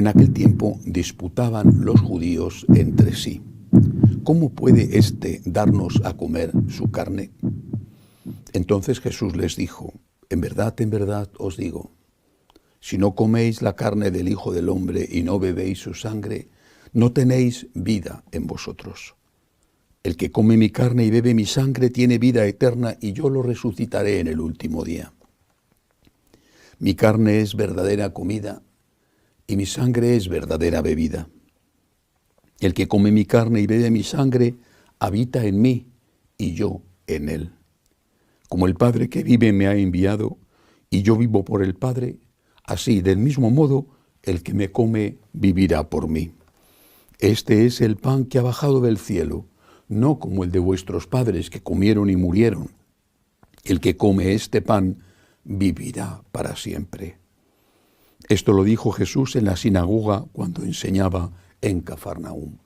En aquel tiempo disputaban los judíos entre sí: ¿cómo puede éste darnos a comer su carne? Entonces Jesús les dijo: en verdad os digo, si no coméis la carne del Hijo del Hombre y no bebéis su sangre, no tenéis vida en vosotros. El que come mi carne y bebe mi sangre tiene vida eterna, y yo lo resucitaré en el último día. Mi carne es verdadera comida y mi sangre es verdadera bebida. El que come mi carne y bebe mi sangre habita en mí y yo en él. Como el Padre que vive me ha enviado y yo vivo por el Padre, así del mismo modo el que me come vivirá por mí. Este es el pan que ha bajado del cielo, no como el de vuestros padres que comieron y murieron. El que come este pan vivirá para siempre. Esto lo dijo Jesús en la sinagoga cuando enseñaba en Cafarnaúm.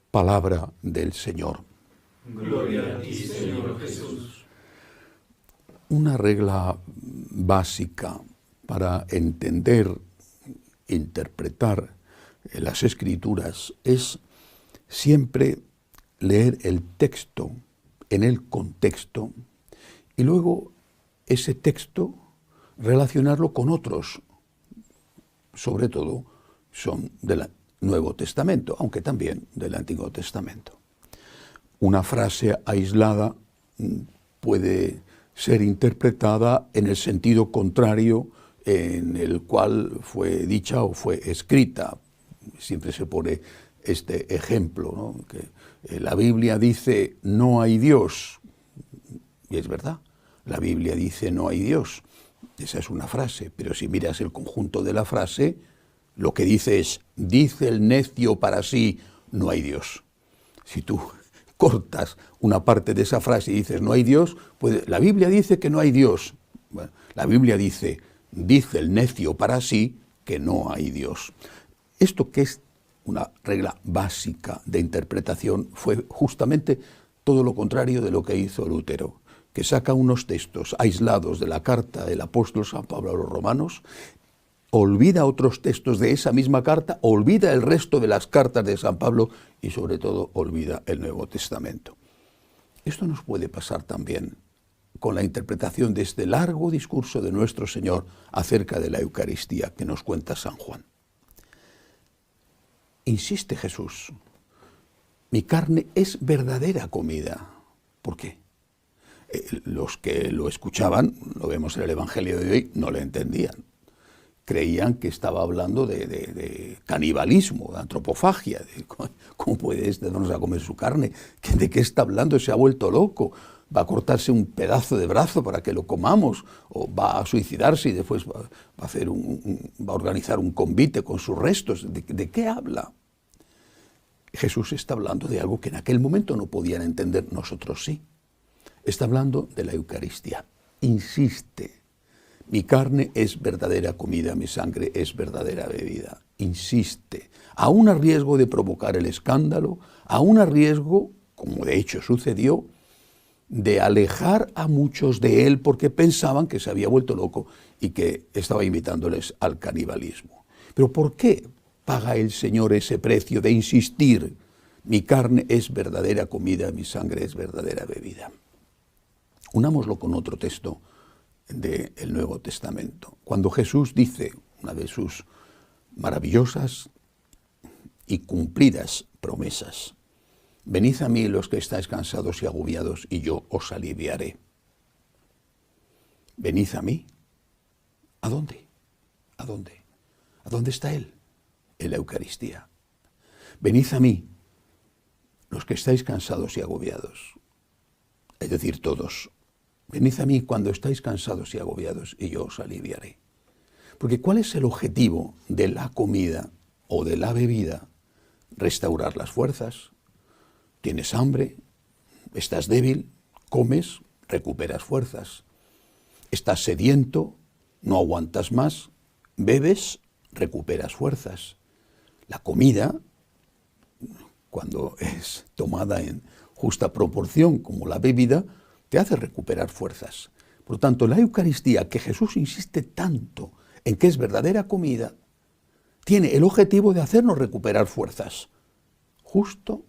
Palabra del Señor. Gloria a ti, Señor Jesús. Una regla básica para entender, interpretar las Escrituras es siempre leer el texto en el contexto y luego ese texto relacionarlo con otros, sobre todo son del Nuevo Testamento, aunque también del Antiguo Testamento. Una frase aislada puede ser interpretada en el sentido contrario en el cual fue dicha o fue escrita. Siempre se pone este ejemplo, ¿no? Que la Biblia dice no hay Dios, y es verdad, la Biblia dice no hay Dios. Esa es una frase, pero si miras el conjunto de la frase, lo que dice es: dice el necio para sí, no hay Dios. Si tú cortas una parte de esa frase y dices no hay Dios, pues la Biblia dice que no hay Dios. Bueno, la Biblia dice el necio para sí que no hay Dios. Esto, que es una regla básica de interpretación, fue justamente todo lo contrario de lo que hizo Lutero, que saca unos textos aislados de la carta del apóstol San Pablo a los romanos, olvida otros textos de esa misma carta, olvida el resto de las cartas de San Pablo y sobre todo olvida el Nuevo Testamento. Esto nos puede pasar también con la interpretación de este largo discurso de nuestro Señor acerca de la Eucaristía que nos cuenta San Juan. Insiste Jesús: mi carne es verdadera comida. ¿Por qué? Los que lo escuchaban, lo vemos en el Evangelio de hoy, no le entendían. Creían que estaba hablando de canibalismo, de antropofagia. ¿Cómo puede este darnos a comer su carne? ¿De qué está hablando? ¿Se ha vuelto loco? ¿Va a cortarse un pedazo de brazo para que lo comamos? ¿O va a suicidarse y después va a organizar un convite con sus restos? ¿De qué habla? Jesús está hablando de algo que en aquel momento no podían entender, nosotros sí. Está hablando de la Eucaristía. Insiste: mi carne es verdadera comida, mi sangre es verdadera bebida. Insiste, aún a riesgo de provocar el escándalo, aún a riesgo, como de hecho sucedió, de alejar a muchos de él porque pensaban que se había vuelto loco y que estaba invitándoles al canibalismo. ¿Pero por qué paga el Señor ese precio de insistir? Mi carne es verdadera comida, mi sangre es verdadera bebida. Unámoslo con otro texto del Nuevo Testamento. Cuando Jesús dice, una de sus maravillosas y cumplidas promesas: venid a mí los que estáis cansados y agobiados, y yo os aliviaré. Venid a mí. ¿A dónde? ¿A dónde? ¿A dónde está Él? En la Eucaristía. Venid a mí los que estáis cansados y agobiados. Es decir, todos. Venid a mí cuando estáis cansados y agobiados y yo os aliviaré. Porque ¿cuál es el objetivo de la comida o de la bebida? Restaurar las fuerzas. Tienes hambre, estás débil, comes, recuperas fuerzas. Estás sediento, no aguantas más, bebes, recuperas fuerzas. La comida, cuando es tomada en justa proporción como la bebida, te hace recuperar fuerzas. Por lo tanto, la Eucaristía, que Jesús insiste tanto en que es verdadera comida, tiene el objetivo de hacernos recuperar fuerzas. Justo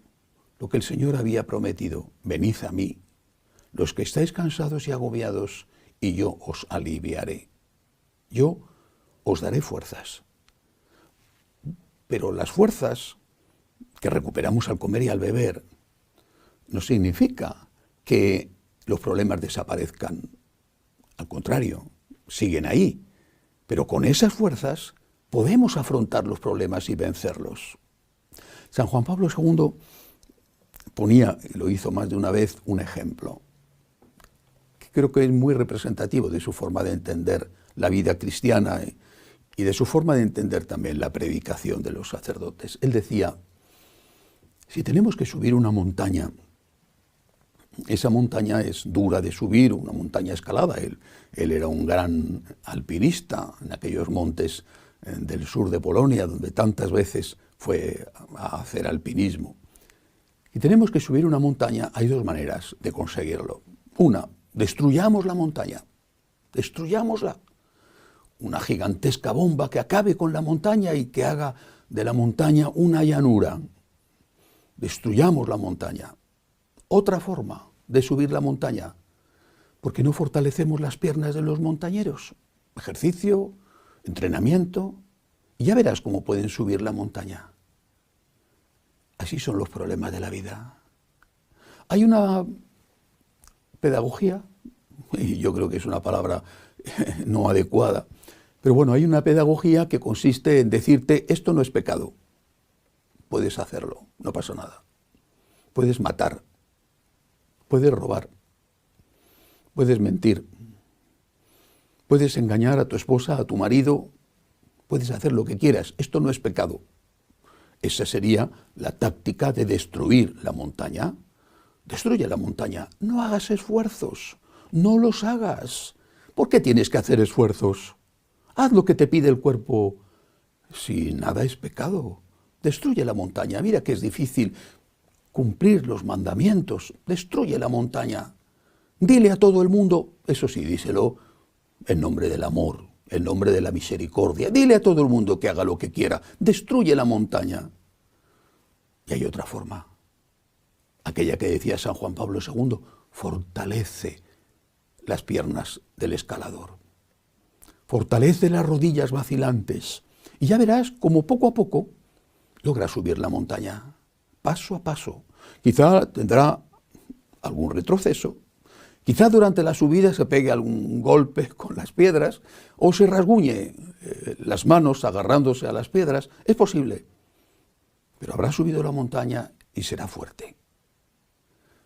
lo que el Señor había prometido. Venid a mí, los que estáis cansados y agobiados, y yo os aliviaré. Yo os daré fuerzas. Pero las fuerzas que recuperamos al comer y al beber no significa que los problemas desaparezcan. Al contrario, siguen ahí. Pero con esas fuerzas podemos afrontar los problemas y vencerlos. San Juan Pablo II ponía, y lo hizo más de una vez, un ejemplo que creo que es muy representativo de su forma de entender la vida cristiana y de su forma de entender también la predicación de los sacerdotes. Él decía, si tenemos que subir una montaña, esa montaña es dura de subir, una montaña escalada. Él era un gran alpinista en aquellos montes del sur de Polonia, donde tantas veces fue a hacer alpinismo. Y tenemos que subir una montaña, hay dos maneras de conseguirlo. Una, destruyamos la montaña, destruyámosla. Una gigantesca bomba que acabe con la montaña y que haga de la montaña una llanura. Destruyamos la montaña. Otra forma de subir la montaña, porque no fortalecemos las piernas de los montañeros. Ejercicio, entrenamiento, y ya verás cómo pueden subir la montaña. Así son los problemas de la vida. Hay una pedagogía, y yo creo que es una palabra no adecuada, pero bueno, hay una pedagogía que consiste en decirte, esto no es pecado, puedes hacerlo, no pasa nada. Puedes matar, puedes robar, puedes mentir, puedes engañar a tu esposa, a tu marido, puedes hacer lo que quieras, esto no es pecado. Esa sería la táctica de destruir la montaña. Destruye la montaña, no hagas esfuerzos, no los hagas. ¿Por qué tienes que hacer esfuerzos? Haz lo que te pide el cuerpo, si nada es pecado. Destruye la montaña, mira que es difícil cumplir los mandamientos, destruye la montaña. Dile a todo el mundo, eso sí, díselo en nombre del amor, en nombre de la misericordia. Dile a todo el mundo que haga lo que quiera, destruye la montaña. Y hay otra forma, aquella que decía San Juan Pablo II, fortalece las piernas del escalador. Fortalece las rodillas vacilantes y ya verás cómo poco a poco logra subir la montaña, paso a paso. Quizá tendrá algún retroceso, quizá durante la subida se pegue algún golpe con las piedras o se rasguñe las manos agarrándose a las piedras, es posible, pero habrá subido la montaña y será fuerte.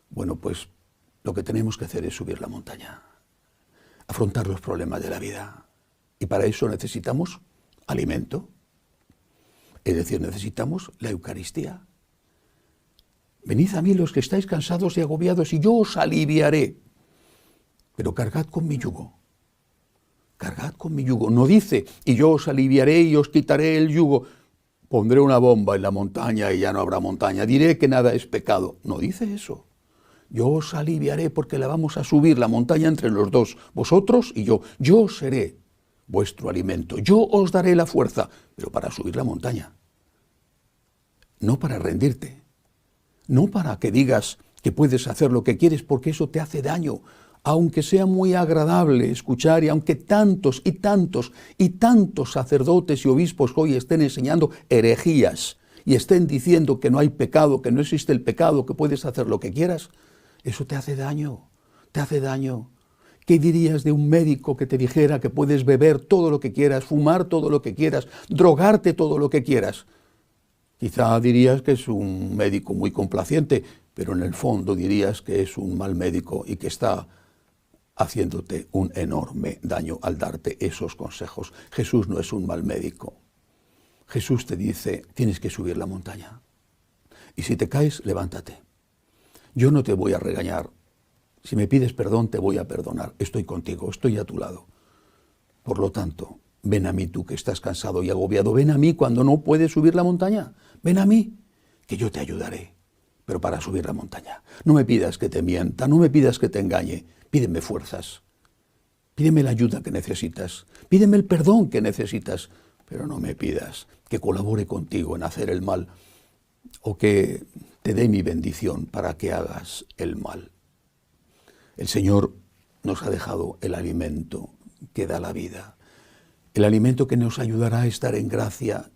Bueno, pues lo que tenemos que hacer es subir la montaña, afrontar los problemas de la vida. Y para eso necesitamos alimento, es decir, necesitamos la Eucaristía. Venid a mí los que estáis cansados y agobiados y yo os aliviaré. Pero cargad con mi yugo. Cargad con mi yugo. No dice, y yo os aliviaré y os quitaré el yugo. Pondré una bomba en la montaña y ya no habrá montaña. Diré que nada es pecado. No dice eso. Yo os aliviaré porque la vamos a subir la montaña entre los dos, vosotros y yo. Yo seré vuestro alimento. Yo os daré la fuerza, pero para subir la montaña. No para rendirte. No para que digas que puedes hacer lo que quieres porque eso te hace daño. Aunque sea muy agradable escuchar y aunque tantos y tantos y tantos sacerdotes y obispos hoy estén enseñando herejías y estén diciendo que no hay pecado, que no existe el pecado, que puedes hacer lo que quieras, eso te hace daño, te hace daño. ¿Qué dirías de un médico que te dijera que puedes beber todo lo que quieras, fumar todo lo que quieras, drogarte todo lo que quieras? Quizá dirías que es un médico muy complaciente, pero en el fondo dirías que es un mal médico y que está haciéndote un enorme daño al darte esos consejos. Jesús no es un mal médico. Jesús te dice, tienes que subir la montaña. Y si te caes, levántate. Yo no te voy a regañar. Si me pides perdón, te voy a perdonar. Estoy contigo, estoy a tu lado. Por lo tanto, ven a mí tú que estás cansado y agobiado. Ven a mí cuando no puedes subir la montaña. Ven a mí, que yo te ayudaré. Pero para subir la montaña. No me pidas que te mienta, no me pidas que te engañe. Pídeme fuerzas. Pídeme la ayuda que necesitas. Pídeme el perdón que necesitas. pero no me pidas que colabore contigo en hacer el mal o que te dé mi bendición para que hagas el mal. El Señor nos ha dejado el alimento que da la vida, el alimento que nos ayudará a estar en gracia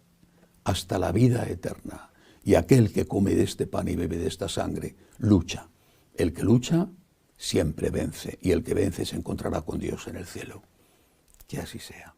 hasta la vida eterna. Y aquel que come de este pan y bebe de esta sangre, lucha. El que lucha siempre vence, y el que vence se encontrará con Dios en el cielo. Que así sea.